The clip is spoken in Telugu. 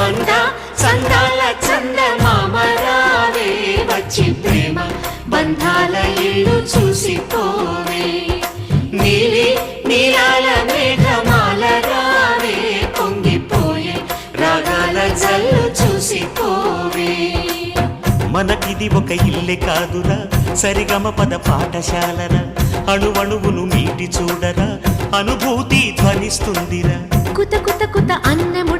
అంద చందాల చందమామరావే వచ్చి ప్రేమ బంధాల ఇల్లు చూసిపోవే నీలి నీలాల మేఘమాల రావే పొంగిపోయే రాగాల జల్లు చూసిపోవే మనకిది ఒక ఇల్లే కాదురా సరిగమ పద పాఠశాలరా అణువణువును మీటి చూడరా అనుభూతి ధ్వనిస్తుందిరా కుత కుత కుత అన్నము